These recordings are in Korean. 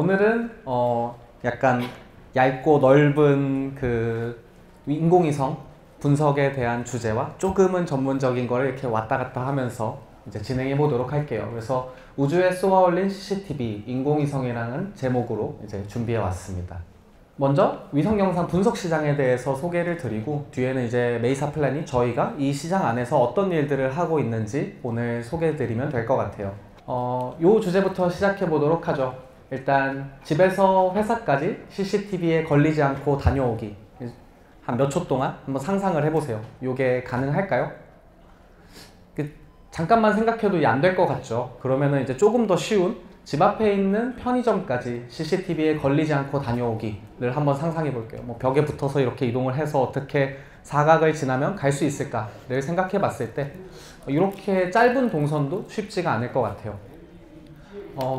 오늘은 약간 얇고 넓은 그 인공위성 분석에 대한 주제와 조금은 전문적인 거를 이렇게 왔다 갔다 하면서 이제 진행해 보도록 할게요. 그래서 우주에 쏘아 올린 CCTV 인공위성이라는 제목으로 이제 준비해 왔습니다. 먼저 위성 영상 분석 시장에 대해서 소개를 드리고, 뒤에는 이제 메이사 플래닛 저희가 이 시장 안에서 어떤 일들을 하고 있는지 오늘 소개해 드리면 될 것 같아요. 요 주제부터 시작해 보도록 하죠. 일단 집에서 회사까지 CCTV에 걸리지 않고 다녀오기, 한 몇 초 동안 한번 상상을 해보세요. 요게 가능할까요? 잠깐만 생각해도 안 될 것 같죠. 그러면은 이제 조금 더 쉬운 집 앞에 있는 편의점까지 CCTV에 걸리지 않고 다녀오기를 한번 상상해 볼게요. 뭐 벽에 붙어서 이렇게 이동을 해서 어떻게 사각을 지나면 갈 수 있을까를 생각해 봤을 때 이렇게 짧은 동선도 쉽지가 않을 것 같아요.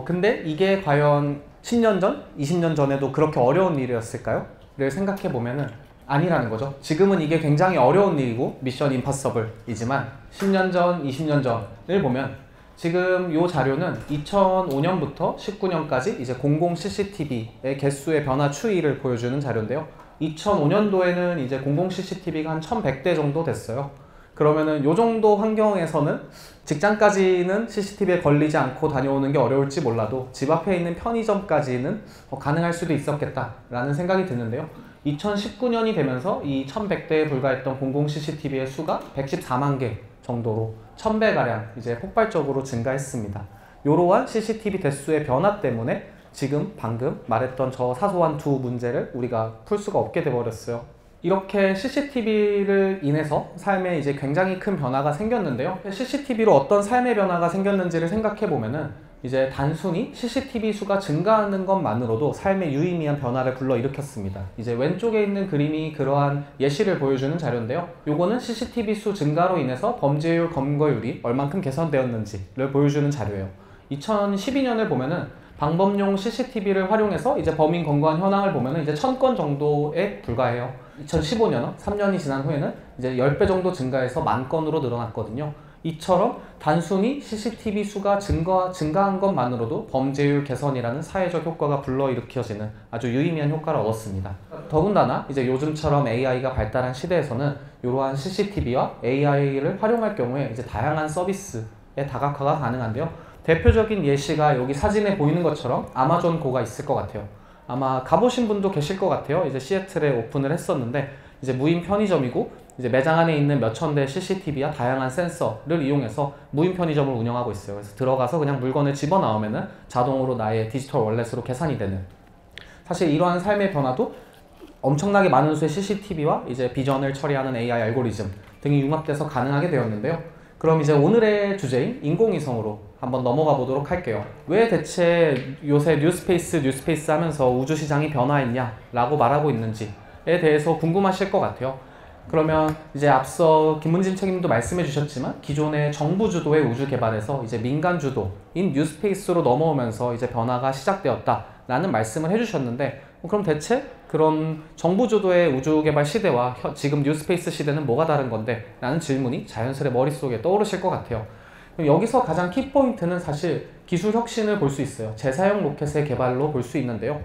근데 이게 과연 10년 전, 20년 전에도 그렇게 어려운 일이었을까요? 를 생각해 보면은 아니라는 거죠. 지금은 이게 굉장히 어려운 일이고 미션 임파서블이지만 10년 전, 20년 전을 보면 지금 이 자료는 2005년부터 19년까지 이제 공공 CCTV의 개수의 변화 추이를 보여주는 자료인데요. 2005년도에는 이제 공공 CCTV가 한 1100대 정도 됐어요. 그러면은 이 정도 환경에서는 직장까지는 CCTV에 걸리지 않고 다녀오는 게 어려울지 몰라도 집 앞에 있는 편의점까지는 가능할 수도 있었겠다라는 생각이 드는데요. 2019년이 되면서 이 1100대에 불과했던 공공 CCTV의 수가 114만 개 정도로 1000배가량 이제 폭발적으로 증가했습니다. 이러한 CCTV 대수의 변화 때문에 지금 방금 말했던 저 사소한 두 문제를 우리가 풀 수가 없게 돼버렸어요. 이렇게 CCTV를 인해서 삶에 이제 굉장히 큰 변화가 생겼는데요. CCTV로 어떤 삶의 변화가 생겼는지를 생각해 보면은 이제 단순히 CCTV 수가 증가하는 것만으로도 삶에 유의미한 변화를 불러일으켰습니다. 이제 왼쪽에 있는 그림이 그러한 예시를 보여주는 자료인데요. 요거는 CCTV 수 증가로 인해서 범죄율 검거율이 얼만큼 개선되었는지를 보여주는 자료예요. 2012년을 보면은 방범용 CCTV를 활용해서 이제 범인 검거한 현황을 보면은 이제 1000건 정도에 불과해요. 2015년, 3년이 지난 후에는 이제 10배 정도 증가해서 10,000건으로 늘어났거든요. 이처럼 단순히 CCTV 수가 증가한 것만으로도 범죄율 개선이라는 사회적 효과가 불러일으켜지는 아주 유의미한 효과를 얻었습니다. 더군다나 이제 요즘처럼 AI가 발달한 시대에서는 이러한 CCTV와 AI를 활용할 경우에 이제 다양한 서비스의 다각화가 가능한데요. 대표적인 예시가 여기 사진에 보이는 것처럼 아마존고가 있을 것 같아요. 아마 가보신 분도 계실 것 같아요. 이제 시애틀에 오픈을 했었는데 이제 무인 편의점이고 이제 매장 안에 있는 몇천 대의 CCTV와 다양한 센서를 이용해서 무인 편의점을 운영하고 있어요. 그래서 들어가서 그냥 물건을 집어넣으면은 자동으로 나의 디지털 월렛으로 계산이 되는, 사실 이러한 삶의 변화도 엄청나게 많은 수의 CCTV와 이제 비전을 처리하는 AI 알고리즘 등이 융합돼서 가능하게 되었는데요. 그럼 이제 오늘의 주제인 인공위성으로 한번 넘어가 보도록 할게요. 왜 대체 요새 뉴스페이스 하면서 우주시장이 변화했냐 라고 말하고 있는지에 대해서 궁금하실 것 같아요. 그러면 이제 앞서 김문진 책임도 말씀해 주셨지만 기존의 정부 주도의 우주 개발에서 이제 민간 주도인 뉴스페이스로 넘어오면서 이제 변화가 시작되었다라는 말씀을 해주셨는데, 그럼 대체 그런 정부 주도의 우주 개발 시대와 지금 뉴스페이스 시대는 뭐가 다른 건데? 라는 질문이 자연스레 머릿속에 떠오르실 것 같아요. 여기서 가장 키포인트는 사실 기술 혁신을 볼 수 있어요. 재사용 로켓의 개발로 볼 수 있는데요.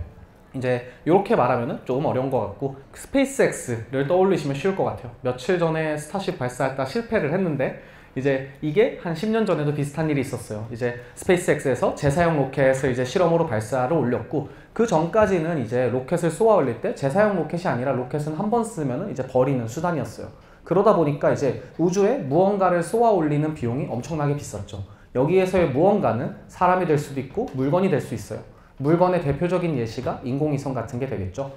이제 이렇게 말하면은 조금 어려운 것 같고 스페이스X를 떠올리시면 쉬울 것 같아요. 며칠 전에 스타쉽 발사했다 실패를 했는데 이제 이게 한 10년 전에도 비슷한 일이 있었어요. 이제 스페이스X에서 재사용 로켓을 이제 실험으로 발사를 올렸고, 그 전까지는 이제 로켓을 쏘아 올릴 때 재사용 로켓이 아니라 로켓은 한 번 쓰면은 이제 버리는 수단이었어요. 그러다 보니까 이제 우주에 무언가를 쏘아 올리는 비용이 엄청나게 비쌌죠. 여기에서의 무언가는 사람이 될 수도 있고 물건이 될 수 있어요. 물건의 대표적인 예시가 인공위성 같은 게 되겠죠.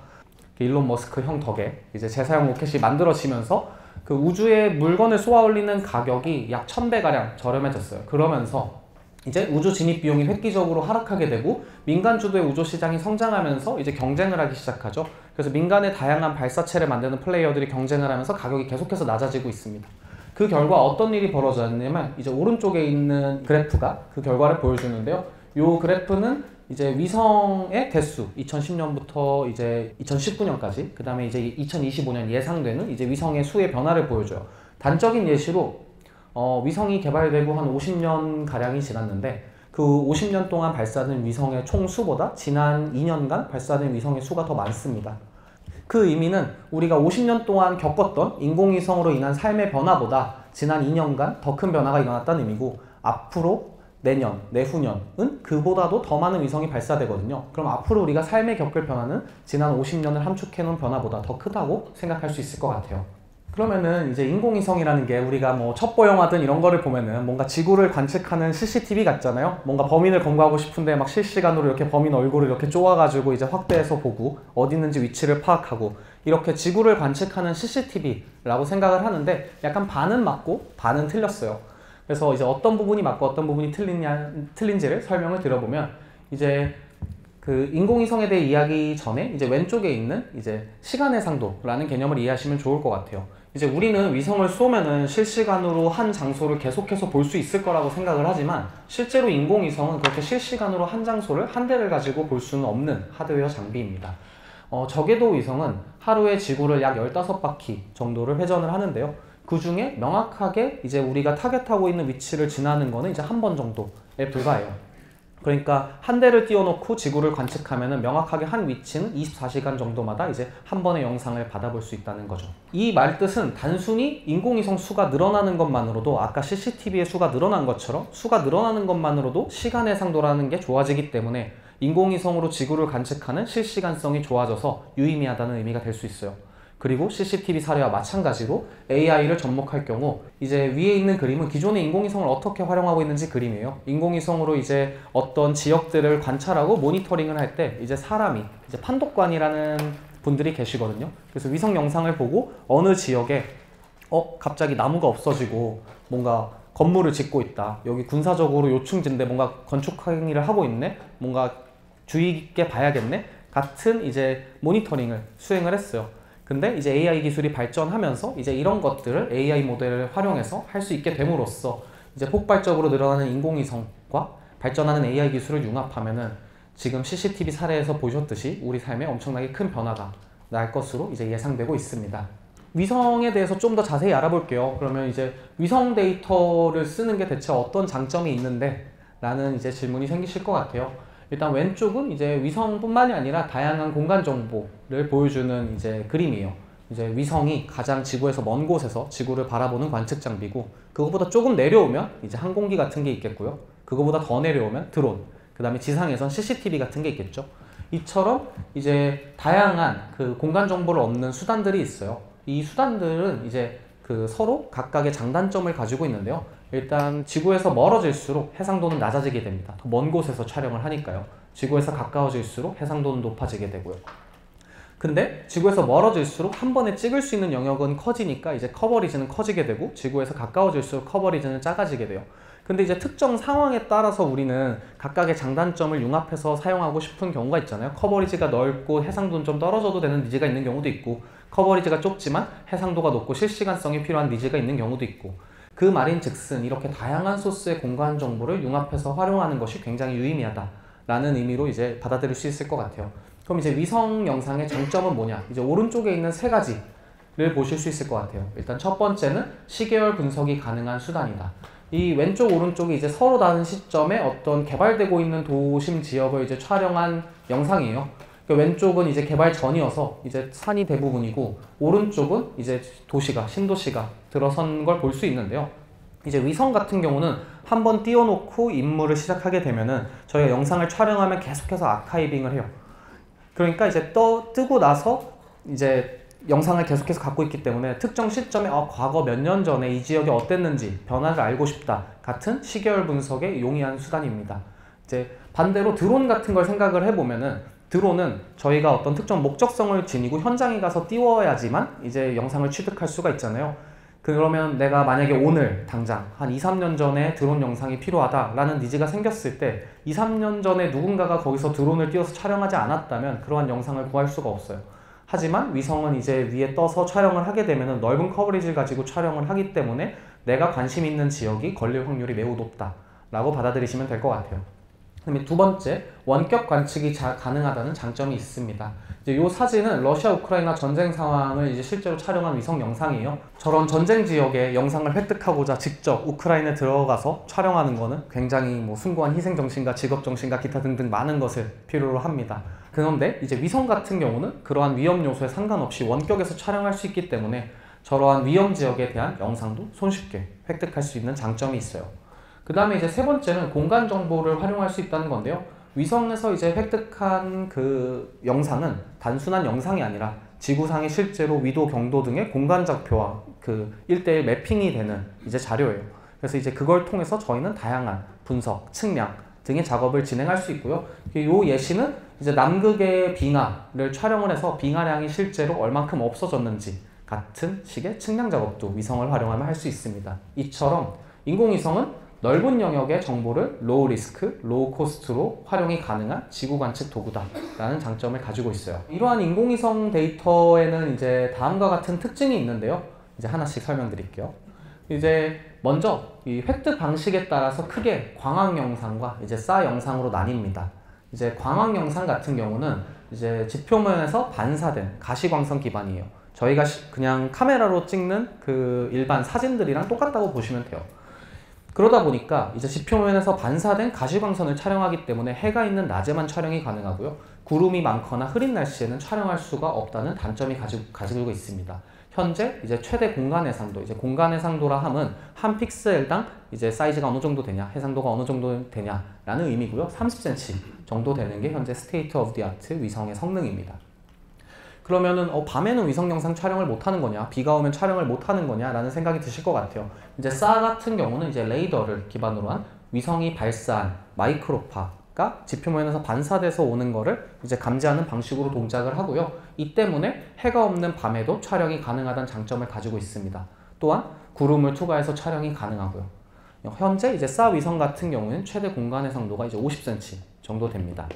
일론 머스크 형 덕에 이제 재사용 로켓이 만들어지면서 그 우주에 물건을 쏘아 올리는 가격이 약 1000배가량 저렴해졌어요. 그러면서 이제 우주 진입 비용이 획기적으로 하락하게 되고 민간 주도의 우주 시장이 성장하면서 이제 경쟁을 하기 시작하죠. 그래서 민간의 다양한 발사체를 만드는 플레이어들이 경쟁을 하면서 가격이 계속해서 낮아지고 있습니다. 그 결과 어떤 일이 벌어졌냐면 이제 오른쪽에 있는 그래프가 그 결과를 보여주는데요. 이 그래프는 이제 위성의 대수 2010년부터 이제 2019년까지, 그 다음에 이제 2025년 예상되는 이제 위성의 수의 변화를 보여줘요. 단적인 예시로 위성이 개발되고 한 50년 가량이 지났는데 그 50년 동안 발사된 위성의 총 수보다 지난 2년간 발사된 위성의 수가 더 많습니다. 그 의미는 우리가 50년 동안 겪었던 인공위성으로 인한 삶의 변화보다 지난 2년간 더 큰 변화가 일어났다는 의미고, 앞으로 내년, 내후년은 그보다도 더 많은 위성이 발사되거든요. 그럼 앞으로 우리가 삶에 겪을 변화는 지난 50년을 함축해 놓은 변화보다 더 크다고 생각할 수 있을 것 같아요. 그러면은 이제 인공위성이라는 게 우리가 뭐 첩보 영화든 이런 거를 보면은 뭔가 지구를 관측하는 CCTV 같잖아요. 뭔가 범인을 검거하고 싶은데 막 실시간으로 이렇게 범인 얼굴을 이렇게 쪼아가지고 이제 확대해서 보고 어디 있는지 위치를 파악하고 이렇게 지구를 관측하는 CCTV라고 생각을 하는데, 약간 반은 맞고 반은 틀렸어요. 그래서 이제 어떤 부분이 맞고 어떤 부분이 틀린지를 설명을 드려보면, 이제 그 인공위성에 대해 이야기 전에 이제 왼쪽에 있는 이제 시간의 상도라는 개념을 이해하시면 좋을 것 같아요. 이제 우리는 위성을 쏘면은 실시간으로 한 장소를 계속해서 볼 수 있을 거라고 생각을 하지만, 실제로 인공위성은 그렇게 실시간으로 한 장소를 한 대를 가지고 볼 수는 없는 하드웨어 장비입니다. 저궤도 위성은 하루에 지구를 약 15바퀴 정도를 회전을 하는데요. 그 중에 명확하게 이제 우리가 타겟하고 있는 위치를 지나는 거는 이제 한 번 정도에 불과해요. 그러니까 한 대를 띄워놓고 지구를 관측하면은 명확하게 한 위치는 24시간 정도마다 이제 한 번의 영상을 받아볼 수 있다는 거죠. 이 말뜻은 단순히 인공위성 수가 늘어나는 것만으로도, 아까 CCTV의 수가 늘어난 것처럼 수가 늘어나는 것만으로도 시간의 상도라는 게 좋아지기 때문에 인공위성으로 지구를 관측하는 실시간성이 좋아져서 유의미하다는 의미가 될 수 있어요. 그리고 CCTV 사례와 마찬가지로 AI를 접목할 경우, 이제 위에 있는 그림은 기존의 인공위성을 어떻게 활용하고 있는지 그림이에요. 인공위성으로 이제 어떤 지역들을 관찰하고 모니터링을 할 때 이제 사람이, 이제 판독관이라는 분들이 계시거든요. 그래서 위성 영상을 보고 어느 지역에 갑자기 나무가 없어지고 뭔가 건물을 짓고 있다, 여기 군사적으로 요충지인데 뭔가 건축 행위를 하고 있네, 뭔가 주의 깊게 봐야겠네 같은 이제 모니터링을 수행을 했어요. 근데 이제 AI 기술이 발전하면서 이제 이런 것들을 AI 모델을 활용해서 할 수 있게 됨으로써 이제 폭발적으로 늘어나는 인공위성과 발전하는 AI 기술을 융합하면은 지금 CCTV 사례에서 보셨듯이 우리 삶에 엄청나게 큰 변화가 날 것으로 이제 예상되고 있습니다. 위성에 대해서 좀 더 자세히 알아볼게요. 그러면 이제 위성 데이터를 쓰는 게 대체 어떤 장점이 있는데? 라는 이제 질문이 생기실 것 같아요. 일단 왼쪽은 이제 위성뿐만이 아니라 다양한 공간 정보를 보여주는 이제 그림이에요. 이제 위성이 가장 지구에서 먼 곳에서 지구를 바라보는 관측 장비고, 그거보다 조금 내려오면 이제 항공기 같은 게 있겠고요. 그거보다 더 내려오면 드론, 그 다음에 지상에선 CCTV 같은 게 있겠죠. 이처럼 이제 다양한 그 공간 정보를 얻는 수단들이 있어요. 이 수단들은 이제 그 서로 각각의 장단점을 가지고 있는데요. 일단 지구에서 멀어질수록 해상도는 낮아지게 됩니다. 더 먼 곳에서 촬영을 하니까요. 지구에서 가까워질수록 해상도는 높아지게 되고요. 근데 지구에서 멀어질수록 한 번에 찍을 수 있는 영역은 커지니까 이제 커버리지는 커지게 되고, 지구에서 가까워질수록 커버리지는 작아지게 돼요. 근데 이제 특정 상황에 따라서 우리는 각각의 장단점을 융합해서 사용하고 싶은 경우가 있잖아요. 커버리지가 넓고 해상도는 좀 떨어져도 되는 니즈가 있는 경우도 있고, 커버리지가 좁지만 해상도가 높고 실시간성이 필요한 니즈가 있는 경우도 있고, 그 말인 즉슨 이렇게 다양한 소스의 공간 정보를 융합해서 활용하는 것이 굉장히 유의미하다라는 의미로 이제 받아들일 수 있을 것 같아요. 그럼 이제 위성 영상의 장점은 뭐냐? 이제 오른쪽에 있는 세 가지를 보실 수 있을 것 같아요. 일단 첫 번째는 시계열 분석이 가능한 수단이다. 이 왼쪽 오른쪽이 이제 서로 다른 시점에 어떤 개발되고 있는 도심 지역을 이제 촬영한 영상이에요. 그러니까 왼쪽은 이제 개발 전이어서 이제 산이 대부분이고, 오른쪽은 이제 도시가, 신도시가 들어선 걸 볼 수 있는데요. 이제 위성 같은 경우는 한번 띄워놓고 임무를 시작하게 되면은 저희가 영상을 촬영하면 계속해서 아카이빙을 해요. 그러니까 이제 뜨고 나서 이제 영상을 계속해서 갖고 있기 때문에 특정 시점에 과거 몇 년 전에 이 지역이 어땠는지 변화를 알고 싶다 같은 시계열 분석에 용이한 수단입니다. 이제 반대로 드론 같은 걸 생각을 해보면은, 드론은 저희가 어떤 특정 목적성을 지니고 현장에 가서 띄워야지만 이제 영상을 취득할 수가 있잖아요. 그러면 내가 만약에 오늘 당장 한 2, 3년 전에 드론 영상이 필요하다라는 니즈가 생겼을 때 2, 3년 전에 누군가가 거기서 드론을 띄워서 촬영하지 않았다면 그러한 영상을 구할 수가 없어요. 하지만 위성은 이제 위에 떠서 촬영을 하게 되면 넓은 커버리지를 가지고 촬영을 하기 때문에 내가 관심 있는 지역이 걸릴 확률이 매우 높다라고 받아들이시면 될 것 같아요. 그다음에 두 번째, 원격 관측이 가능하다는 장점이 있습니다. 이제 이 사진은 러시아 우크라이나 전쟁 상황을 이제 실제로 촬영한 위성 영상이에요. 저런 전쟁 지역의 영상을 획득하고자 직접 우크라이나에 들어가서 촬영하는 거는 굉장히 숭고한 희생 정신과 직업 정신과 기타 등등 많은 것을 필요로 합니다. 그런데 이제 위성 같은 경우는 그러한 위험 요소에 상관없이 원격에서 촬영할 수 있기 때문에 저러한 위험 지역에 대한 영상도 손쉽게 획득할 수 있는 장점이 있어요. 그 다음에 이제 세 번째는 공간 정보를 활용할 수 있다는 건데요. 위성에서 이제 획득한 그 영상은 단순한 영상이 아니라 지구상의 실제로 위도, 경도 등의 공간 좌표와 그 1:1 매핑이 되는 이제 자료예요. 그래서 이제 그걸 통해서 저희는 다양한 분석, 측량 등의 작업을 진행할 수 있고요. 이 예시는 이제 남극의 빙하를 촬영을 해서 빙하량이 실제로 얼만큼 없어졌는지 같은 식의 측량 작업도 위성을 활용하면 할 수 있습니다. 이처럼 인공위성은 넓은 영역의 정보를 로우 리스크, 로우 코스트로 활용이 가능한 지구 관측 도구다라는 장점을 가지고 있어요. 이러한 인공위성 데이터에는 이제 다음과 같은 특징이 있는데요. 이제 하나씩 설명드릴게요. 이제 먼저 이 획득 방식에 따라서 크게 광학 영상과 이제 사 영상으로 나뉩니다. 이제 광학 영상 같은 경우는 이제 지표면에서 반사된 가시광선 기반이에요. 저희가 그냥 카메라로 찍는 그 일반 사진들이랑 똑같다고 보시면 돼요. 그러다 보니까 이제 지표면에서 반사된 가시광선을 촬영하기 때문에 해가 있는 낮에만 촬영이 가능하고요. 구름이 많거나 흐린 날씨에는 촬영할 수가 없다는 단점이 가지고 있습니다. 현재 이제 최대 공간 해상도, 이제 공간 해상도라 함은 한 픽셀당 이제 사이즈가 어느 정도 되냐, 해상도가 어느 정도 되냐라는 의미고요. 30cm 정도 되는 게 현재 스테이트 오브 디 아트 위성의 성능입니다. 그러면은 밤에는 위성 영상 촬영을 못 하는 거냐, 비가 오면 촬영을 못 하는 거냐 라는 생각이 드실 것 같아요. 이제 사 같은 경우는 이제 레이더를 기반으로 한 위성이 발사한 마이크로파가 지표면에서 반사돼서 오는 거를 이제 감지하는 방식으로 동작을 하고요. 이 때문에 해가 없는 밤에도 촬영이 가능하다는 장점을 가지고 있습니다. 또한 구름을 투과해서 촬영이 가능하고요. 현재 이제 사 위성 같은 경우는 최대 공간 해상도가 이제 50cm 정도 됩니다.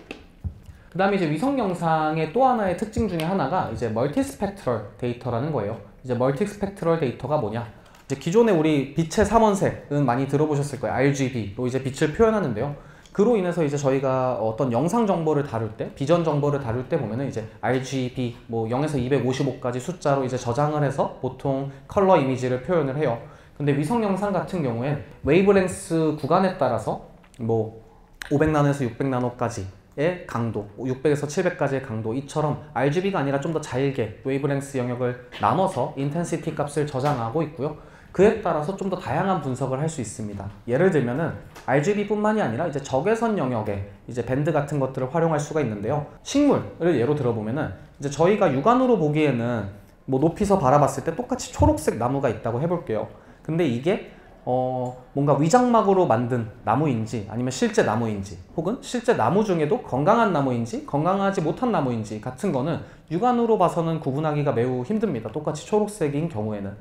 그 다음에 이제 위성 영상의 또 하나의 특징 중에 하나가 이제 멀티 스펙트럴 데이터라는 거예요. 이제 멀티 스펙트럴 데이터가 뭐냐? 이제 기존에 우리 빛의 삼원색은 많이 들어보셨을 거예요. RGB로 이제 빛을 표현하는데요. 그로 인해서 이제 저희가 어떤 영상 정보를 다룰 때, 비전 정보를 다룰 때 보면은 이제 RGB 0에서 255까지 숫자로 이제 저장을 해서 보통 컬러 이미지를 표현을 해요. 근데 위성 영상 같은 경우엔 웨이브랭스 구간에 따라서 500나노에서 600나노까지 의 강도, 600에서 700까지의 강도, 이처럼 RGB가 아니라 좀 더 잘게 웨이브랭스 영역을 나눠서 인텐시티 값을 저장하고 있고요. 그에 따라서 좀 더 다양한 분석을 할 수 있습니다. 예를 들면은 RGB뿐만이 아니라 이제 적외선 영역의 이제 밴드 같은 것들을 활용할 수가 있는데요. 식물을 예로 들어보면은 이제 저희가 육안으로 보기에는 높이서 바라봤을 때 똑같이 초록색 나무가 있다고 해볼게요. 근데 이게 뭔가 위장막으로 만든 나무인지 아니면 실제 나무인지, 혹은 실제 나무 중에도 건강한 나무인지 건강하지 못한 나무인지 같은 거는 육안으로 봐서는 구분하기가 매우 힘듭니다. 똑같이 초록색인 경우에는.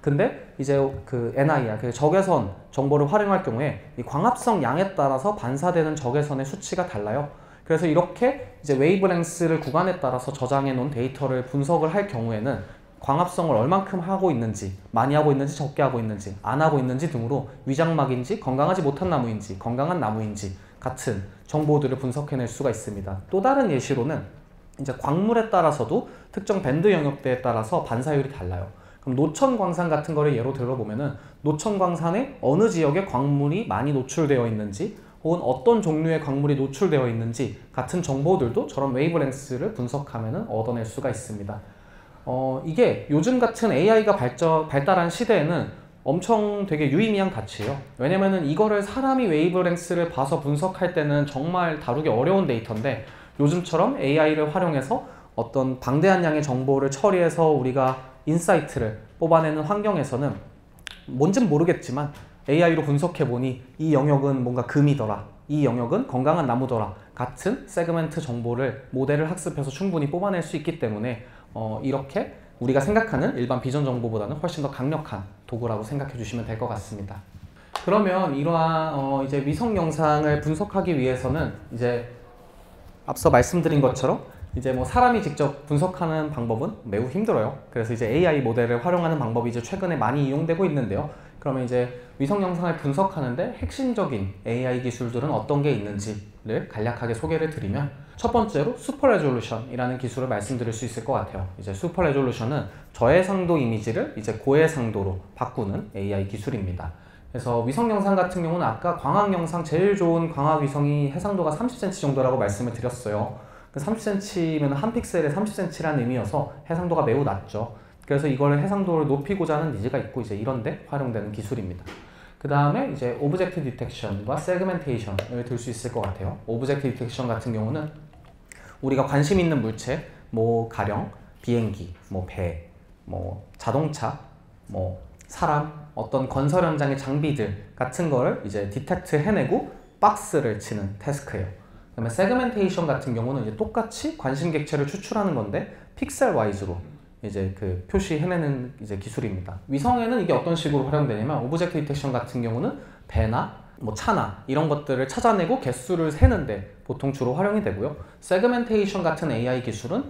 근데 이제 그 NIR, 그 적외선 정보를 활용할 경우에 이 광합성 양에 따라서 반사되는 적외선의 수치가 달라요. 그래서 이렇게 이제 웨이브랭스를 구간에 따라서 저장해 놓은 데이터를 분석을 할 경우에는 광합성을 얼만큼 하고 있는지, 많이 하고 있는지, 적게 하고 있는지, 안 하고 있는지 등으로 위장막인지, 건강하지 못한 나무인지, 건강한 나무인지 같은 정보들을 분석해낼 수가 있습니다. 또 다른 예시로는 이제 광물에 따라서도 특정 밴드 영역대에 따라서 반사율이 달라요. 그럼 노천 광산 같은 거를 예로 들어보면은 노천 광산에 어느 지역에 광물이 많이 노출되어 있는지, 혹은 어떤 종류의 광물이 노출되어 있는지 같은 정보들도 저런 웨이브랭스를 분석하면은 얻어낼 수가 있습니다. 이게 요즘 같은 AI가 발달한 시대에는 엄청 되게 유의미한 가치예요. 왜냐면은 이거를 사람이 웨이브랭스를 봐서 분석할 때는 정말 다루기 어려운 데이터인데, 요즘처럼 AI를 활용해서 어떤 방대한 양의 정보를 처리해서 우리가 인사이트를 뽑아내는 환경에서는 뭔진 모르겠지만 AI로 분석해보니 이 영역은 뭔가 금이더라, 이 영역은 건강한 나무더라 같은 세그멘트 정보를 모델을 학습해서 충분히 뽑아낼 수 있기 때문에 이렇게 우리가 생각하는 일반 비전 정보보다는 훨씬 더 강력한 도구라고 생각해 주시면 될 것 같습니다. 그러면 이러한 이제 위성 영상을 분석하기 위해서는 이제 앞서 말씀드린 것처럼 이제 뭐 사람이 직접 분석하는 방법은 매우 힘들어요. 그래서 이제 AI 모델을 활용하는 방법이 이제 최근에 많이 이용되고 있는데요. 그러면 이제 위성 영상을 분석하는데 핵심적인 AI 기술들은 어떤 게 있는지를 간략하게 소개를 드리면, 첫 번째로 슈퍼 레졸루션이라는 기술을 말씀드릴 수 있을 것 같아요. 이제 슈퍼 레졸루션은 저해상도 이미지를 이제 고해상도로 바꾸는 AI 기술입니다. 그래서 위성 영상 같은 경우는 아까 광학 영상 제일 좋은 광학 위성이 해상도가 30cm 정도라고 말씀을 드렸어요. 30cm면 한 픽셀에 30cm라는 의미여서 해상도가 매우 낮죠. 그래서 이걸 해상도를 높이고자 하는 니즈가 있고 이제 이런데 활용되는 기술입니다. 그 다음에 이제 오브젝트 디텍션과 세그멘테이션을 들 수 있을 것 같아요. 오브젝트 디텍션 같은 경우는 우리가 관심 있는 물체, 뭐 가령 비행기, 뭐 배, 뭐 자동차, 뭐 사람, 어떤 건설 현장의 장비들 같은 거를 이제 디텍트 해내고 박스를 치는 태스크예요. 그다음에 세그멘테이션 같은 경우는 이제 똑같이 관심 객체를 추출하는 건데 픽셀 와이즈로 이제 그 표시해내는 이제 기술입니다. 위성에는 이게 어떤 식으로 활용되냐면, 오브젝트 디텍션 같은 경우는 배나 뭐 차나 이런 것들을 찾아내고 개수를 세는데 보통 주로 활용이 되고요. 세그멘테이션 같은 AI 기술은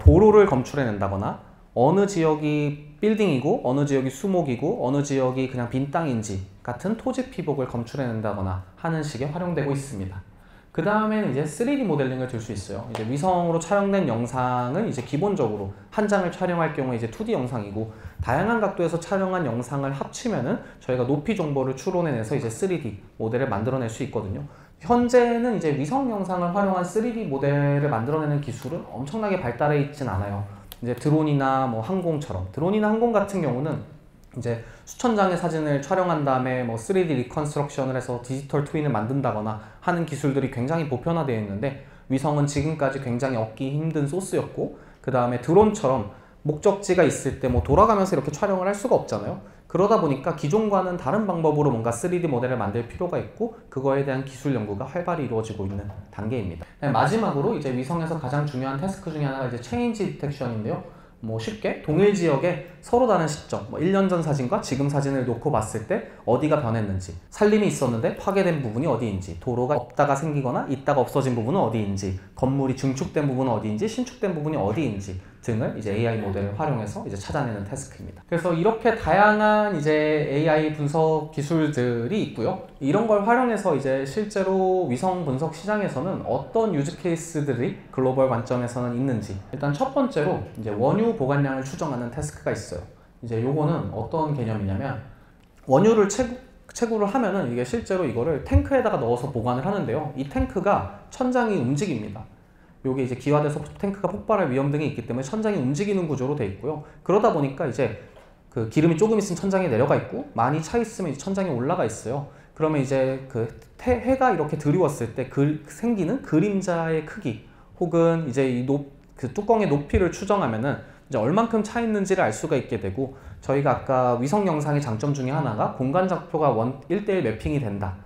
도로를 검출해낸다거나 어느 지역이 빌딩이고 어느 지역이 수목이고 어느 지역이 그냥 빈 땅인지 같은 토지 피복을 검출해낸다거나 하는 식에 활용되고 있습니다. 그 다음에는 이제 3D 모델링을 들 수 있어요. 이제 위성으로 촬영된 영상은 이제 기본적으로 한 장을 촬영할 경우에 이제 2D 영상이고, 다양한 각도에서 촬영한 영상을 합치면은 저희가 높이 정보를 추론해내서 이제 3D 모델을 만들어낼 수 있거든요. 현재는 이제 위성 영상을 활용한 3D 모델을 만들어내는 기술은 엄청나게 발달해 있진 않아요. 이제 드론이나 뭐 항공처럼, 드론이나 항공 같은 경우는 이제 수천 장의 사진을 촬영한 다음에 뭐 3D 리컨스트럭션을 해서 디지털 트윈을 만든다거나 하는 기술들이 굉장히 보편화되어 있는데, 위성은 지금까지 굉장히 얻기 힘든 소스였고, 그 다음에 드론처럼 목적지가 있을 때 뭐 돌아가면서 이렇게 촬영을 할 수가 없잖아요. 그러다 보니까 기존과는 다른 방법으로 뭔가 3D 모델을 만들 필요가 있고, 그거에 대한 기술 연구가 활발히 이루어지고 있는 단계입니다. 마지막으로 이제 위성에서 가장 중요한 태스크 중에 하나가 이제 체인지 디텍션인데요. 뭐 쉽게 동일 지역에 서로 다른 시점, 뭐 1년 전 사진과 지금 사진을 놓고 봤을 때 어디가 변했는지, 산림이 있었는데 파괴된 부분이 어디인지, 도로가 없다가 생기거나 있다가 없어진 부분은 어디인지, 건물이 증축된 부분은 어디인지, 신축된 부분이 어디인지 등을 이제 AI 모델을 활용해서 이제 찾아내는 태스크입니다. 그래서 이렇게 다양한 이제 AI 분석 기술들이 있고요. 이런 걸 활용해서 이제 실제로 위성 분석 시장에서는 어떤 유즈 케이스들이 글로벌 관점에서는 있는지, 일단 첫 번째로 이제 원유 보관량을 추정하는 태스크가 있어요. 이제 요거는 어떤 개념이냐면, 원유를 채굴을 하면은 이게 실제로 이거를 탱크에다가 넣어서 보관을 하는데요. 이 탱크가 천장이 움직입니다. 요게 이제 기화돼서 탱크가 폭발할 위험 등이 있기 때문에 천장이 움직이는 구조로 돼 있고요. 그러다 보니까 이제 그 기름이 조금 있으면 천장에 내려가 있고, 많이 차 있으면 이제 천장에 올라가 있어요. 그러면 이제 그 해가 이렇게 드리웠을 때 생기는 그림자의 크기, 혹은 이제 그 뚜껑의 높이를 추정하면은 이제 얼만큼 차 있는지를 알 수가 있게 되고, 저희가 아까 위성 영상의 장점 중에 하나가 공간 좌표가 1:1 매핑이 된다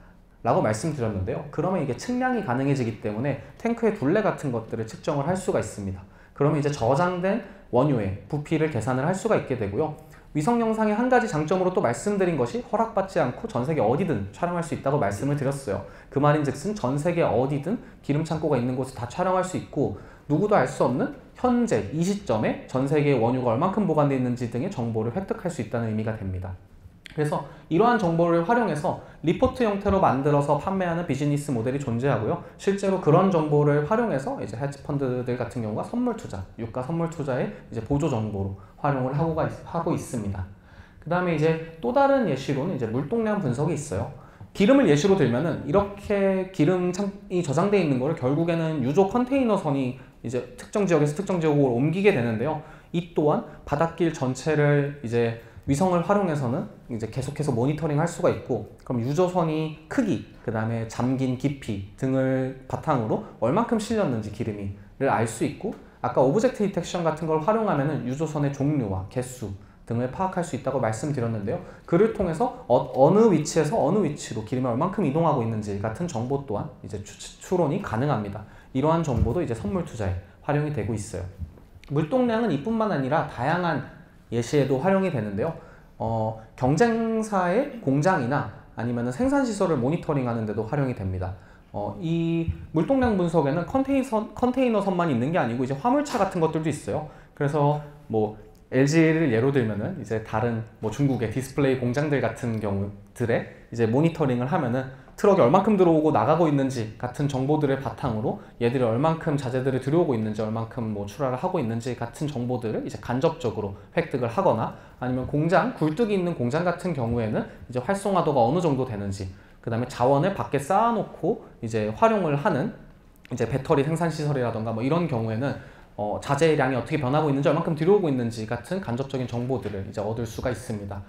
라고 말씀드렸는데요. 그러면 이게 측량이 가능해지기 때문에 탱크의 둘레 같은 것들을 측정을 할 수가 있습니다. 그러면 이제 저장된 원유의 부피를 계산을 할 수가 있게 되고요. 위성 영상의 한 가지 장점으로 또 말씀드린 것이 허락받지 않고 전 세계 어디든 촬영할 수 있다고 말씀을 드렸어요. 그 말인즉슨 전 세계 어디든 기름 창고가 있는 곳을 다 촬영할 수 있고, 누구도 알 수 없는 현재 이 시점에 전 세계의 원유가 얼만큼 보관되어 있는지 등의 정보를 획득할 수 있다는 의미가 됩니다. 그래서 이러한 정보를 활용해서 리포트 형태로 만들어서 판매하는 비즈니스 모델이 존재하고요. 실제로 그런 정보를 활용해서 이제 헤지 펀드들 같은 경우가 선물 투자, 유가 선물 투자의 이제 보조 정보로 활용을 하고 있습니다. 그 다음에 이제 또 다른 예시로는 이제 물동량 분석이 있어요. 기름을 예시로 들면은 이렇게 기름이 저장되어 있는 거를 결국에는 유조 컨테이너선이 이제 특정 지역에서 특정 지역으로 옮기게 되는데요. 이 또한 바닷길 전체를 이제 위성을 활용해서는 이제 계속해서 모니터링 할 수가 있고, 그럼 유조선이 크기, 그 다음에 잠긴 깊이 등을 바탕으로 얼만큼 실렸는지 기름이를 알 수 있고, 아까 오브젝트 디텍션 같은 걸 활용하면은 유조선의 종류와 개수 등을 파악할 수 있다고 말씀드렸는데요. 그를 통해서 어느 위치에서 어느 위치로 기름이 얼만큼 이동하고 있는지 같은 정보 또한 이제 추론이 가능합니다. 이러한 정보도 이제 선물 투자에 활용이 되고 있어요. 물동량은 이뿐만 아니라 다양한 예시에도 활용이 되는데요. 경쟁사의 공장이나 아니면 생산시설을 모니터링 하는 데도 활용이 됩니다. 이 물동량 분석에는 컨테이너선만 있는 게 아니고 이제 화물차 같은 것들도 있어요. 그래서 뭐 LG를 예로 들면은 이제 다른 뭐 중국의 디스플레이 공장들 같은 경우들의 이제 모니터링을 하면은 트럭이 얼만큼 들어오고 나가고 있는지 같은 정보들을 바탕으로 얘들이 얼만큼 자재들을 들여오고 있는지 얼만큼 뭐 출하를 하고 있는지 같은 정보들을 이제 간접적으로 획득을 하거나 아니면 공장, 굴뚝이 있는 공장 같은 경우에는 이제 활성화도가 어느 정도 되는지 그 다음에 자원을 밖에 쌓아놓고 이제 활용을 하는 이제 배터리 생산 시설이라던가 뭐 이런 경우에는 자재량이 어떻게 변하고 있는지 얼만큼 들여오고 있는지 같은 간접적인 정보들을 이제 얻을 수가 있습니다.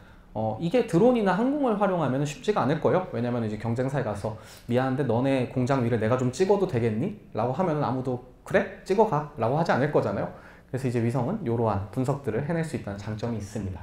이게 드론이나 항공을 활용하면 쉽지가 않을 거예요. 왜냐면 이제 경쟁사에 가서 미안한데 너네 공장 위를 내가 좀 찍어도 되겠니? 라고 하면 아무도 그래? 찍어가 라고 하지 않을 거잖아요. 그래서 이제 위성은 이러한 분석들을 해낼 수 있다는 장점이 있습니다.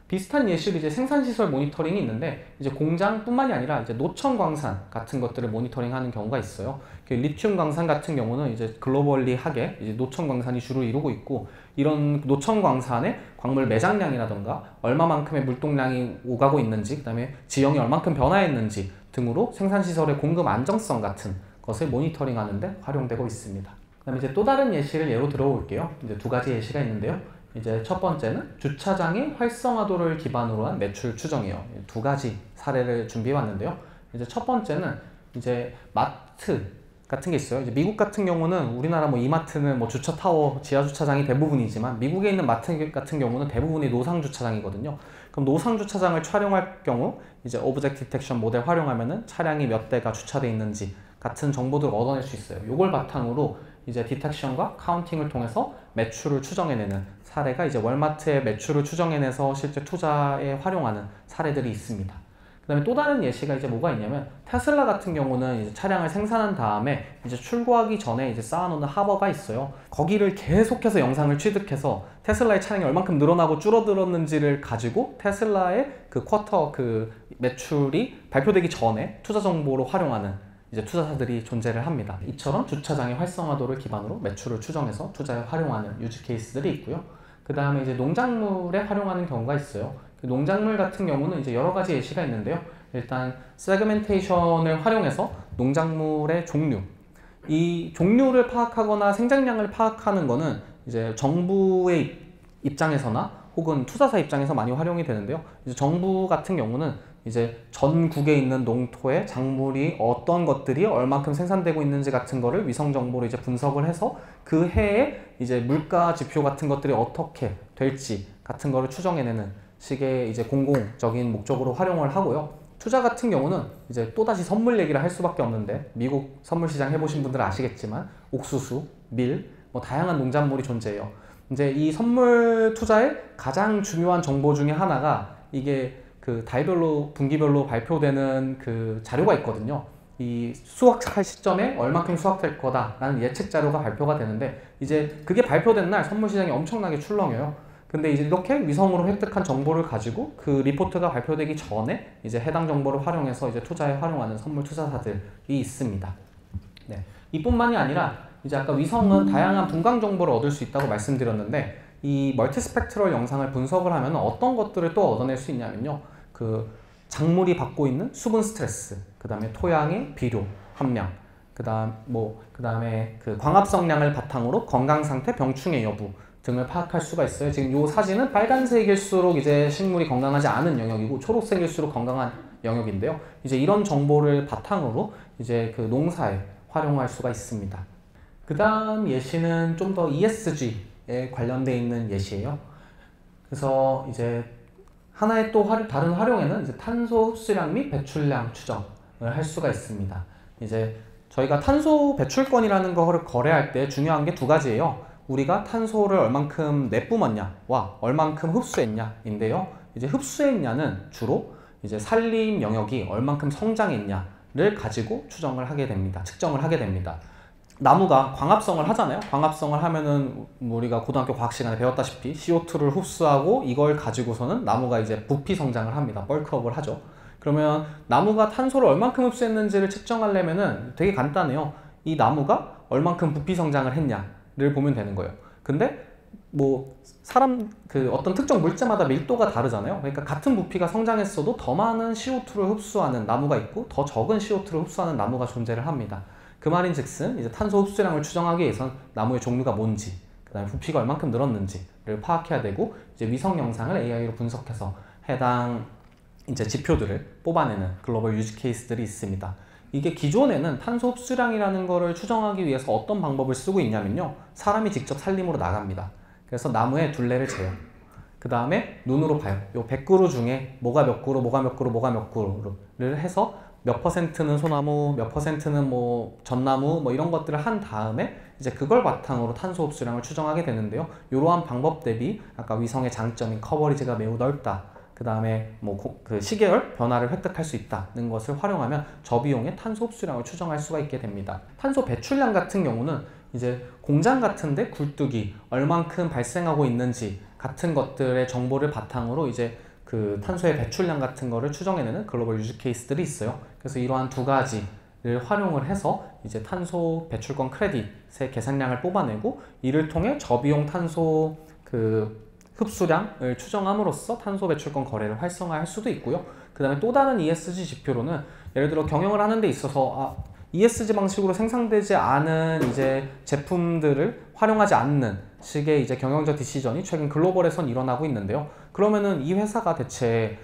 비슷한 예시로 이제 생산시설 모니터링이 있는데 이제 공장뿐만이 아니라 이제 노천 광산 같은 것들을 모니터링하는 경우가 있어요. 리튬 광산 같은 경우는 이제 글로벌리하게 이제 노천 광산이 주를 이루고 있고 이런 노천 광산의 광물 매장량이라던가 얼마만큼의 물동량이 오가고 있는지 그다음에 지형이 얼만큼 변화했는지 등으로 생산시설의 공급 안정성 같은 것을 모니터링하는 데 활용되고 있습니다. 그다음에 이제 또 다른 예시를 예로 들어볼게요. 이제 두 가지 예시가 있는데요. 이제 첫 번째는 주차장의 활성화도를 기반으로 한 매출 추정이에요. 두 가지 사례를 준비해 왔는데요. 이제 첫 번째는 이제 마트 같은 게 있어요. 이제 미국 같은 경우는 우리나라 뭐 이마트는 뭐 주차 타워, 지하 주차장이 대부분이지만 미국에 있는 마트 같은 경우는 대부분이 노상 주차장이거든요. 그럼 노상 주차장을 촬영할 경우 이제 오브젝트 디텍션 모델 활용하면은 차량이 몇 대가 주차되어 있는지 같은 정보들을 얻어낼 수 있어요. 이걸 바탕으로 이제 디텍션과 카운팅을 통해서 매출을 추정해내는 사례가 이제 월마트의 매출을 추정해내서 실제 투자에 활용하는 사례들이 있습니다. 그 다음에 또 다른 예시가 이제 뭐가 있냐면 테슬라 같은 경우는 이제 차량을 생산한 다음에 이제 출고하기 전에 이제 쌓아놓는 하버가 있어요. 거기를 계속해서 영상을 취득해서 테슬라의 차량이 얼만큼 늘어나고 줄어들었는지를 가지고 테슬라의 그 쿼터 그 매출이 발표되기 전에 투자 정보로 활용하는 이제 투자사들이 존재를 합니다. 이처럼 주차장의 활성화도를 기반으로 매출을 추정해서 투자에 활용하는 유즈 케이스들이 있고요. 그 다음에 이제 농작물에 활용하는 경우가 있어요. 그 농작물 같은 경우는 이제 여러 가지 예시가 있는데요. 일단 세그멘테이션을 활용해서 농작물의 종류, 이 종류를 파악하거나 생장량을 파악하는 거는 이제 정부의 입장에서나 혹은 투자사 입장에서 많이 활용이 되는데요. 이제 정부 같은 경우는 이제 전국에 있는 농토의 작물이 어떤 것들이 얼만큼 생산되고 있는지 같은 거를 위성 정보로 이제 분석을 해서 그 해에 이제 물가 지표 같은 것들이 어떻게 될지 같은 거를 추정해내는 식의 이제 공공적인 목적으로 활용을 하고요. 투자 같은 경우는 이제 또다시 선물 얘기를 할 수밖에 없는데 미국 선물 시장 해보신 분들은 아시겠지만 옥수수, 밀, 뭐 다양한 농작물이 존재해요. 이제 이 선물 투자의 가장 중요한 정보 중에 하나가 이게 그 달별로 분기별로 발표되는 그 자료가 있거든요. 이 수확할 시점에 얼마큼 수확될 거다라는 예측 자료가 발표가 되는데 이제 그게 발표된 날 선물 시장이 엄청나게 출렁여요. 근데 이제 이렇게 위성으로 획득한 정보를 가지고 그 리포트가 발표되기 전에 이제 해당 정보를 활용해서 이제 투자에 활용하는 선물 투자사들이 있습니다. 네. 이뿐만이 아니라 이제 아까 위성은 다양한 분광 정보를 얻을 수 있다고 말씀드렸는데 이 멀티스펙트럴 영상을 분석을 하면 어떤 것들을 또 얻어낼 수 있냐면요. 그 작물이 받고 있는 수분 스트레스, 그 다음에 토양의 비료 함량, 그 다음에 그 광합성량을 바탕으로 건강 상태, 병충해 여부 등을 파악할 수가 있어요. 지금 이 사진은 빨간색일수록 이제 식물이 건강하지 않은 영역이고 초록색일수록 건강한 영역인데요. 이제 이런 정보를 바탕으로 이제 그 농사에 활용할 수가 있습니다. 그 다음 예시는 좀 더 ESG에 관련되어 있는 예시예요. 그래서 이제 하나의 또 다른 활용에는 이제 탄소 흡수량 및 배출량 추정을 할 수가 있습니다. 이제 저희가 탄소 배출권이라는 거를 거래할 때 중요한 게 두 가지예요. 우리가 탄소를 얼만큼 내뿜었냐와 얼만큼 흡수했냐인데요. 이제 흡수했냐는 주로 이제 산림 영역이 얼만큼 성장했냐를 가지고 추정을 하게 됩니다. 측정을 하게 됩니다. 나무가 광합성을 하잖아요. 광합성을 하면은 우리가 고등학교 과학 시간에 배웠다시피 CO2를 흡수하고 이걸 가지고서는 나무가 이제 부피 성장을 합니다. 벌크업을 하죠. 그러면 나무가 탄소를 얼만큼 흡수했는지를 측정하려면은 되게 간단해요. 이 나무가 얼만큼 부피 성장을 했냐를 보면 되는 거예요. 근데 뭐 사람 어떤 특정 물체마다 밀도가 다르잖아요. 그러니까 같은 부피가 성장했어도 더 많은 CO2를 흡수하는 나무가 있고 더 적은 CO2를 흡수하는 나무가 존재를 합니다. 그 말인즉슨 이제 탄소 흡수량을 추정하기 위해선 나무의 종류가 뭔지, 그다음에 부피가 얼만큼 늘었는지를 파악해야 되고, 이제 위성 영상을 AI로 분석해서 해당 이제 지표들을 뽑아내는 글로벌 유즈 케이스들이 있습니다. 이게 기존에는 탄소 흡수량이라는 거를 추정하기 위해서 어떤 방법을 쓰고 있냐면요, 사람이 직접 산림으로 나갑니다. 그래서 나무의 둘레를 재요. 그 다음에 눈으로 봐요. 요 100그루 중에 뭐가 몇 그루, 뭐가 몇 그루, 뭐가 몇 그루를 해서 몇 퍼센트는 소나무, 몇 퍼센트는 뭐 전나무, 뭐 이런 것들을 한 다음에 이제 그걸 바탕으로 탄소 흡수량을 추정하게 되는데요. 이러한 방법 대비 아까 위성의 장점인 커버리지가 매우 넓다, 그 다음에 뭐 그 시계열 변화를 획득할 수 있다는 것을 활용하면 저비용의 탄소 흡수량을 추정할 수가 있게 됩니다. 탄소 배출량 같은 경우는 이제 공장 같은데 굴뚝이 얼만큼 발생하고 있는지 같은 것들의 정보를 바탕으로 이제 그 탄소의 배출량 같은 거를 추정해내는 글로벌 유즈 케이스들이 있어요. 그래서 이러한 두 가지를 활용을 해서 이제 탄소 배출권 크레딧의 계산량을 뽑아내고, 이를 통해 저비용 탄소 흡수량을 추정함으로써 탄소 배출권 거래를 활성화할 수도 있고요. 그 다음에 또 다른 ESG 지표로는 예를 들어 경영을 하는 데 있어서 ESG 방식으로 생산되지 않은 이제 제품들을 활용하지 않는 식의 이제 경영적 디시전이 최근 글로벌에선 일어나고 있는데요. 그러면은 이 회사가 대체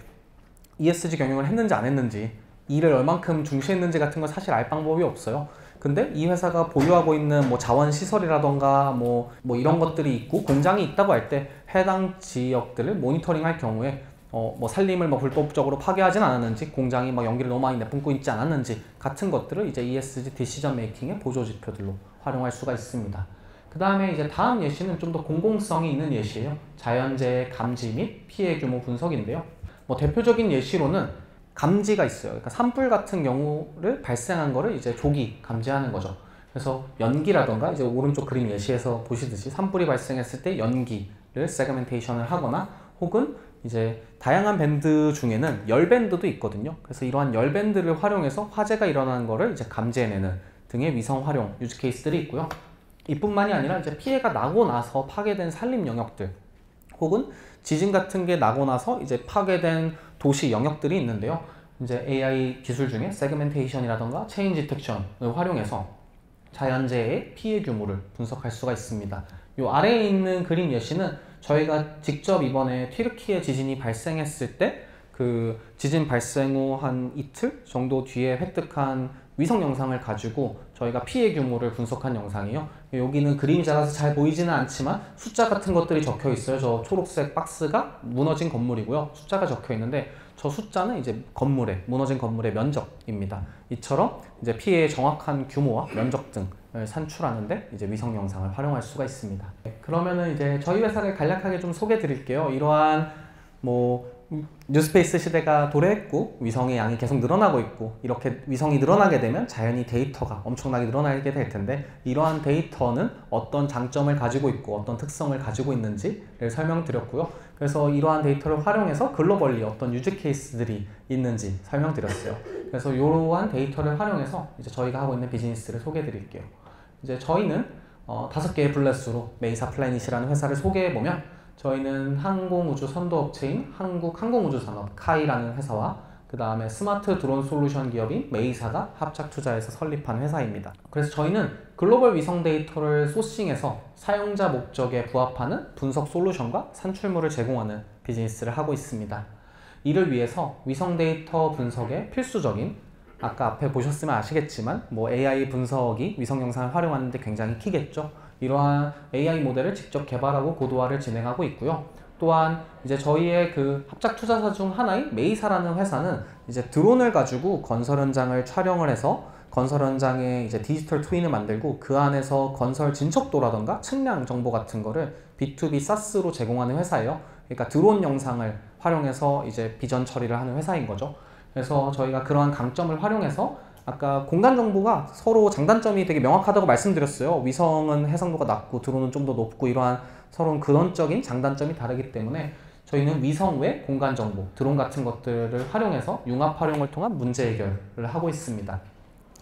ESG 경영을 했는지 안 했는지, 이를 얼만큼 중시했는지 같은 건 사실 알 방법이 없어요. 근데 이 회사가 보유하고 있는 뭐 자원 시설이라던가 뭐 이런 것들이 있고 공장이 있다고 할 때 해당 지역들을 모니터링 할 경우에 뭐 산림을 뭐 불법적으로 파괴하진 않았는지, 공장이 뭐 연기를 너무 많이 내뿜고 있지 않았는지 같은 것들을 이제 ESG 디시전 메이킹의 보조 지표들로 활용할 수가 있습니다. 그 다음에 이제 다음 예시는 좀 더 공공성이 있는 예시예요. 자연재해 감지 및 피해 규모 분석인데요. 뭐 대표적인 예시로는 감지가 있어요. 그러니까 산불 같은 경우를 발생한 거를 이제 조기 감지하는 거죠. 그래서 연기라던가 이제 오른쪽 그림 예시에서 보시듯이 산불이 발생했을 때 연기를 세그멘테이션을 하거나, 혹은 이제 다양한 밴드 중에는 열밴드도 있거든요. 그래서 이러한 열밴드를 활용해서 화재가 일어나는 거를 이제 감지해내는 등의 위성 활용 유즈 케이스들이 있고요. 이뿐만이 아니라 이제 피해가 나고 나서 파괴된 산림 영역들, 혹은 지진 같은 게 나고 나서 이제 파괴된 도시 영역들이 있는데요. 이제 AI 기술 중에 세그멘테이션이라던가 체인 디텍션을 활용해서 자연재해의 피해 규모를 분석할 수가 있습니다. 이 아래에 있는 그림 예시는 저희가 직접 이번에 튀르키예 지진이 발생했을 때 그 지진 발생 후 한 이틀 정도 뒤에 획득한 위성 영상을 가지고 저희가 피해 규모를 분석한 영상이에요. 여기는 그림이 작아서 잘 보이지는 않지만 숫자 같은 것들이 적혀 있어요. 저 초록색 박스가 무너진 건물이고요. 숫자가 적혀 있는데 저 숫자는 이제 무너진 건물의 면적입니다. 이처럼 이제 피해의 정확한 규모와 면적 등을 산출하는데 이제 위성 영상을 활용할 수가 있습니다. 그러면은 이제 저희 회사를 간략하게 좀 소개해 드릴게요. 이러한 뭐 뉴스페이스 시대가 도래했고 위성의 양이 계속 늘어나고 있고, 이렇게 위성이 늘어나게 되면 자연히 데이터가 엄청나게 늘어나게 될 텐데, 이러한 데이터는 어떤 장점을 가지고 있고 어떤 특성을 가지고 있는지를 설명드렸고요. 그래서 이러한 데이터를 활용해서 글로벌리 어떤 유즈 케이스들이 있는지 설명드렸어요. 그래서 이러한 데이터를 활용해서 이제 저희가 하고 있는 비즈니스를 소개해 드릴게요. 이제 저희는 5개의 블렛으로 메이사 플래닛이라는 회사를 소개해 보면, 저희는 항공우주 선도업체인 한국항공우주산업 카이라는 회사와 그 다음에 스마트 드론 솔루션 기업인 메이사가 합작 투자해서 설립한 회사입니다. 그래서 저희는 글로벌 위성 데이터를 소싱해서 사용자 목적에 부합하는 분석 솔루션과 산출물을 제공하는 비즈니스를 하고 있습니다. 이를 위해서 위성 데이터 분석에 필수적인, 아까 앞에 보셨으면 아시겠지만 뭐 AI 분석이 위성 영상을 활용하는데 굉장히 키겠죠. 이러한 AI 모델을 직접 개발하고 고도화를 진행하고 있고요. 또한 이제 저희의 그 합작 투자사 중 하나인 메이사라는 회사는 이제 드론을 가지고 건설 현장을 촬영을 해서 건설 현장에 이제 디지털 트윈을 만들고 그 안에서 건설 진척도라던가 측량 정보 같은 거를 B2B SaaS로 제공하는 회사예요. 그러니까 드론 영상을 활용해서 이제 비전 처리를 하는 회사인 거죠. 그래서 저희가 그러한 강점을 활용해서 아까 공간 정보가 서로 장단점이 되게 명확하다고 말씀드렸어요. 위성은 해상도가 낮고 드론은 좀 더 높고 이러한 서로 근원적인 장단점이 다르기 때문에 저희는 위성 외 공간 정보, 드론 같은 것들을 활용해서 융합 활용을 통한 문제 해결을 하고 있습니다.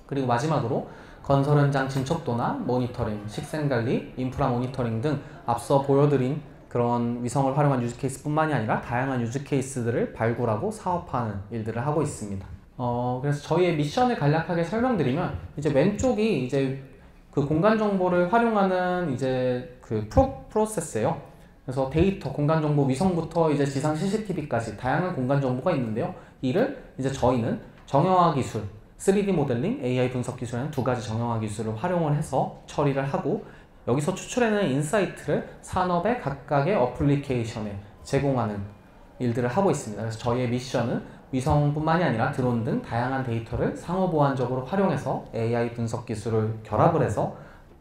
그리고 마지막으로 건설 현장 진척도나 모니터링, 식생관리, 인프라 모니터링 등 앞서 보여드린 그런 위성을 활용한 유즈 케이스뿐만이 아니라 다양한 유즈 케이스들을 발굴하고 사업화하는 일들을 하고 있습니다. 그래서 저희의 미션을 간략하게 설명드리면, 이제 왼쪽이 이제 그 공간 정보를 활용하는 이제 그 프로세스예요. 그래서 데이터, 공간 정보, 위성부터 이제 지상 CCTV까지 다양한 공간 정보가 있는데요. 이를 이제 저희는 정형화 기술, 3D 모델링, AI 분석 기술이라는 두 가지 정형화 기술을 활용을 해서 처리를 하고, 여기서 추출해내는 인사이트를 산업의 각각의 어플리케이션에 제공하는 일들을 하고 있습니다. 그래서 저희의 미션은 위성뿐만이 아니라 드론 등 다양한 데이터를 상호보완적으로 활용해서 AI 분석 기술을 결합을 해서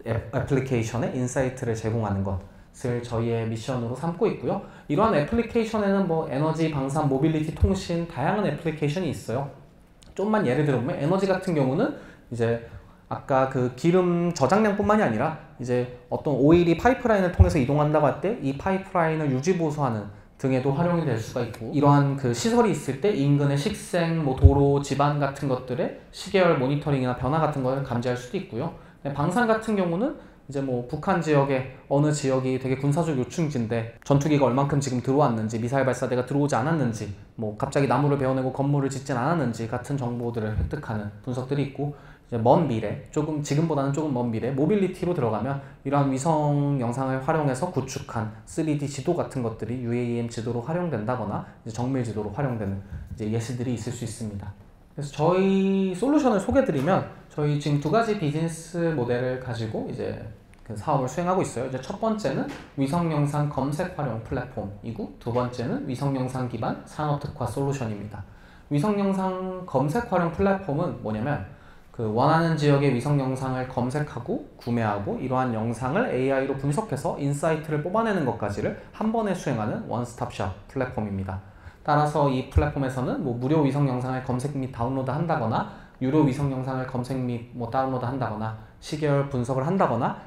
애플리케이션에 인사이트를 제공하는 것을 저희의 미션으로 삼고 있고요. 이러한 애플리케이션에는 뭐 에너지, 방산, 모빌리티, 통신 다양한 애플리케이션이 있어요. 좀만 예를 들어보면 에너지 같은 경우는 이제 아까 그 기름 저장량뿐만이 아니라 이제 어떤 오일이 파이프라인을 통해서 이동한다고 할 때 이 파이프라인을 유지보수하는 등에도 활용이 될 수가 있고, 이러한 그 시설이 있을 때 인근의 식생, 뭐 도로, 집안 같은 것들의 시계열 모니터링이나 변화 같은 걸 감지할 수도 있고요. 방산 같은 경우는 이제 뭐 북한 지역에 어느 지역이 되게 군사적 요충지인데 전투기가 얼만큼 지금 들어왔는지, 미사일 발사대가 들어오지 않았는지, 뭐 갑자기 나무를 베어내고 건물을 짓진 않았는지 같은 정보들을 획득하는 분석들이 있고, 이제 먼 미래, 조금 지금보다는 조금 먼 미래 모빌리티로 들어가면 이러한 위성 영상을 활용해서 구축한 3D 지도 같은 것들이 UAM 지도로 활용된다거나 이제 정밀 지도로 활용되는 이제 예시들이 있을 수 있습니다. 그래서 저희 솔루션을 소개드리면, 저희 지금 두 가지 비즈니스 모델을 가지고 이제 그 사업을 수행하고 있어요. 이제 첫 번째는 위성 영상 검색 활용 플랫폼이고, 두 번째는 위성 영상 기반 산업 특화 솔루션입니다. 위성 영상 검색 활용 플랫폼은 뭐냐면, 그 원하는 지역의 위성 영상을 검색하고 구매하고 이러한 영상을 AI로 분석해서 인사이트를 뽑아내는 것까지를 한 번에 수행하는 원스톱샵 플랫폼입니다. 따라서 이 플랫폼에서는 뭐 무료 위성 영상을 검색 및 다운로드 한다거나, 유료 위성 영상을 검색 및 뭐 다운로드 한다거나, 시계열 분석을 한다거나,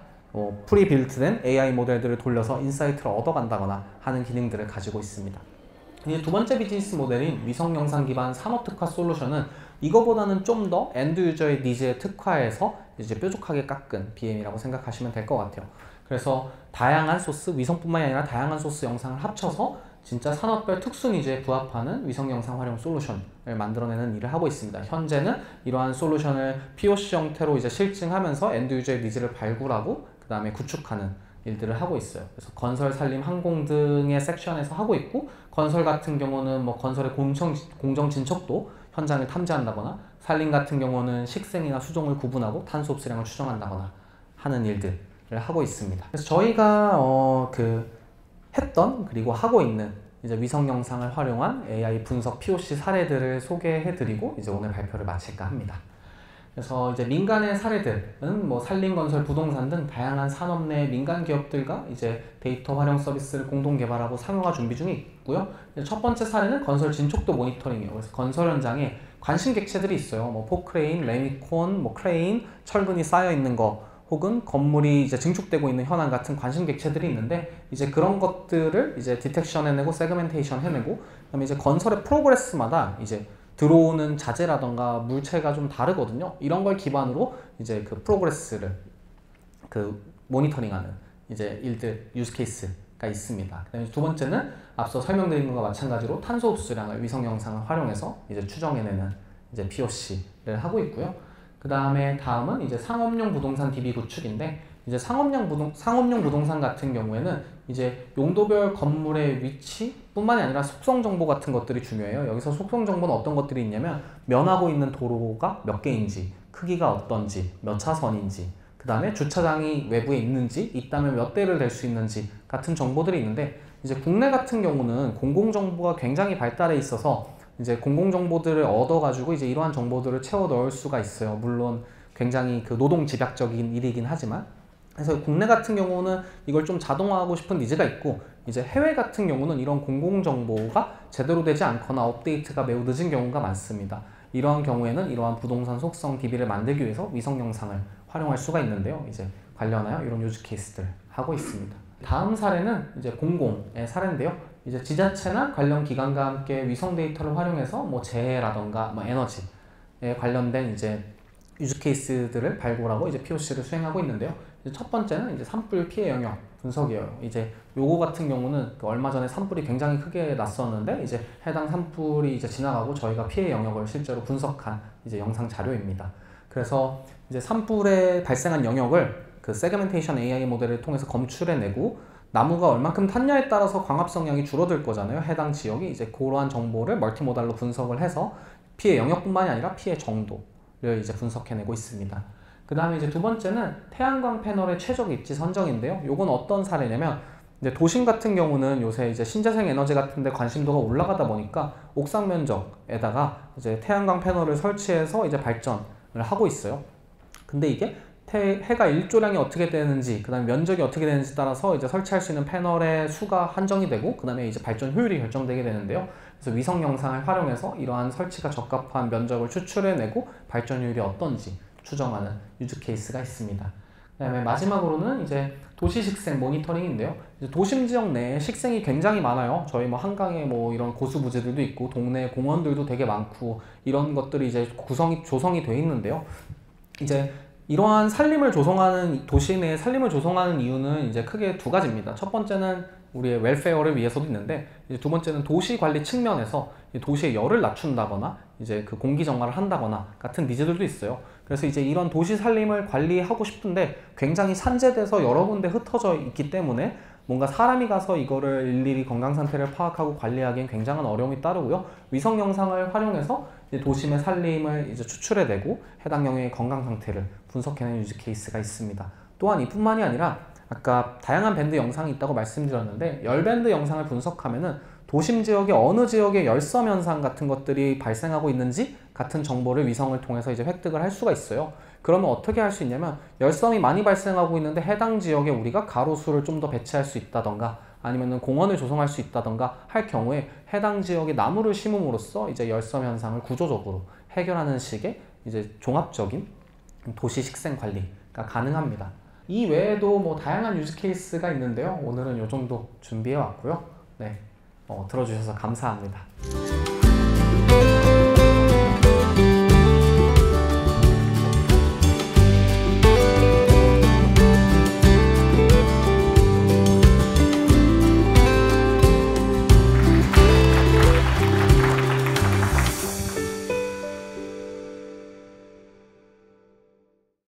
프리빌트된 AI 모델들을 돌려서 인사이트를 얻어간다거나 하는 기능들을 가지고 있습니다. 이제 두 번째 비즈니스 모델인 위성 영상 기반 산업 특화 솔루션은 이거보다는 좀 더 엔드 유저의 니즈에 특화해서 이제 뾰족하게 깎은 BM이라고 생각하시면 될 것 같아요. 그래서 다양한 소스, 위성뿐만이 아니라 다양한 소스 영상을 합쳐서 진짜 산업별 특수 니즈에 부합하는 위성 영상 활용 솔루션을 만들어내는 일을 하고 있습니다. 현재는 이러한 솔루션을 POC 형태로 이제 실증하면서 엔드 유저의 니즈를 발굴하고 그 다음에 구축하는 일들을 하고 있어요. 그래서 건설, 산림, 항공 등의 섹션에서 하고 있고, 건설 같은 경우는 뭐 건설의 공정 진척도 현장을 탐지한다거나, 산림 같은 경우는 식생이나 수종을 구분하고 탄소 흡수량을 추정한다거나 하는 일들을 하고 있습니다. 그래서 저희가 했던, 그리고 하고 있는 이제 위성 영상을 활용한 AI 분석 POC 사례들을 소개해드리고 이제 오늘 발표를 마칠까 합니다. 그래서 이제 민간의 사례들은 뭐 산림건설, 부동산 등 다양한 산업 내 민간 기업들과 이제 데이터 활용 서비스를 공동 개발하고 상용화 준비 중에 있고요. 첫 번째 사례는 건설 진척도 모니터링이에요. 그래서 건설 현장에 관심 객체들이 있어요. 뭐 포크레인, 레미콘, 뭐 크레인, 철근이 쌓여 있는 거, 혹은 건물이 이제 증축되고 있는 현황 같은 관심 객체들이 있는데, 이제 그런 것들을 이제 디텍션 해내고 세그멘테이션 해내고, 그다음에 이제 건설의 프로그레스마다 이제 들어오는 자재라던가 물체가 좀 다르거든요. 이런 걸 기반으로 이제 그 프로그레스를 그 모니터링하는 이제 일들, 유즈 케이스가 있습니다. 그다음에 두 번째는 앞서 설명드린 것과 마찬가지로 탄소 흡수량을 위성 영상을 활용해서 이제 추정해내는 이제 POC를 하고 있고요. 그 다음에 다음은 이제 상업용 부동산 DB 구축인데, 이제 상업용 부동산 같은 경우에는 이제 용도별 건물의 위치뿐만이 아니라 속성 정보 같은 것들이 중요해요. 여기서 속성 정보는 어떤 것들이 있냐면, 면하고 있는 도로가 몇 개인지, 크기가 어떤지, 몇 차선인지, 그 다음에 주차장이 외부에 있는지, 있다면 몇 대를 댈 수 있는지 같은 정보들이 있는데, 이제 국내 같은 경우는 공공정보가 굉장히 발달해 있어서 이제 공공정보들을 얻어가지고 이제 이러한 정보들을 채워 넣을 수가 있어요. 물론 굉장히 그 노동 집약적인 일이긴 하지만. 그래서 국내 같은 경우는 이걸 좀 자동화하고 싶은 니즈가 있고, 이제 해외 같은 경우는 이런 공공정보가 제대로 되지 않거나 업데이트가 매우 늦은 경우가 많습니다. 이러한 경우에는 이러한 부동산 속성 DB를 만들기 위해서 위성 영상을 활용할 수가 있는데요. 이제 관련하여 이런 유즈 케이스들 하고 있습니다. 다음 사례는 이제 공공의 사례인데요. 이제 지자체나 관련 기관과 함께 위성 데이터를 활용해서 뭐 재해라던가 뭐 에너지에 관련된 이제 유즈 케이스들을 발굴하고 이제 POC를 수행하고 있는데요. 이제 첫 번째는 이제 산불 피해 영역 분석이에요. 이제 요거 같은 경우는 얼마 전에 산불이 굉장히 크게 났었는데 이제 해당 산불이 이제 지나가고 저희가 피해 영역을 실제로 분석한 이제 영상 자료입니다. 그래서 이제 산불에 발생한 영역을 그 세그멘테이션 AI 모델을 통해서 검출해내고 나무가 얼만큼 탔냐에 따라서 광합성량이 줄어들 거잖아요. 해당 지역이 이제 그러한 정보를 멀티모달로 분석을 해서 피해 영역뿐만이 아니라 피해 정도를 이제 분석해내고 있습니다. 그 다음에 이제 두 번째는 태양광 패널의 최적 입지 선정인데요. 요건 어떤 사례냐면 이제 도심 같은 경우는 요새 이제 신재생 에너지 같은 데 관심도가 올라가다 보니까 옥상 면적에다가 이제 태양광 패널을 설치해서 이제 발전을 하고 있어요. 근데 이게 해가 일조량이 어떻게 되는지, 그 다음에 면적이 어떻게 되는지 따라서 이제 설치할 수 있는 패널의 수가 한정이 되고, 그 다음에 이제 발전 효율이 결정되게 되는데요. 그래서 위성 영상을 활용해서 이러한 설치가 적합한 면적을 추출해내고 발전 효율이 어떤지 추정하는 유즈 케이스가 있습니다. 그 다음에 마지막으로는 이제 도시 식생 모니터링인데요. 이제 도심 지역 내에 식생이 굉장히 많아요. 저희 뭐 한강에 뭐 이런 고수부지들도 있고, 동네 공원들도 되게 많고, 이런 것들이 이제 조성이 돼 있는데요. 이제 이러한 산림을 조성하는, 도시 내에 산림을 조성하는 이유는 이제 크게 두 가지입니다. 첫 번째는 우리의 웰페어를 위해서도 있는데, 이제 두 번째는 도시 관리 측면에서 도시의 열을 낮춘다거나 이제 그 공기 정화를 한다거나 같은 니즈들도 있어요. 그래서 이제 이런 도시 산림을 관리하고 싶은데 굉장히 산재돼서 여러 군데 흩어져 있기 때문에 뭔가 사람이 가서 이거를 일일이 건강 상태를 파악하고 관리하기엔 굉장한 어려움이 따르고요. 위성 영상을 활용해서 이제 도심의 산림을 이제 추출해내고 해당 영역의 건강 상태를 분석해내는 유즈 케이스가 있습니다. 또한 이뿐만이 아니라 아까 다양한 밴드 영상이 있다고 말씀드렸는데, 열밴드 영상을 분석하면은 도심 지역의 어느 지역에 열섬 현상 같은 것들이 발생하고 있는지 같은 정보를 위성을 통해서 이제 획득을 할 수가 있어요. 그러면 어떻게 할 수 있냐면, 열섬이 많이 발생하고 있는데 해당 지역에 우리가 가로수를 좀 더 배치할 수 있다던가 아니면은 공원을 조성할 수 있다던가 할 경우에 해당 지역에 나무를 심음으로써 이제 열섬 현상을 구조적으로 해결하는 식의 이제 종합적인 도시 식생 관리가 가능합니다. 이 외에도 뭐 다양한 유즈 케이스가 있는데요. 오늘은 이 정도 준비해 왔고요. 네, 들어주셔서 감사합니다.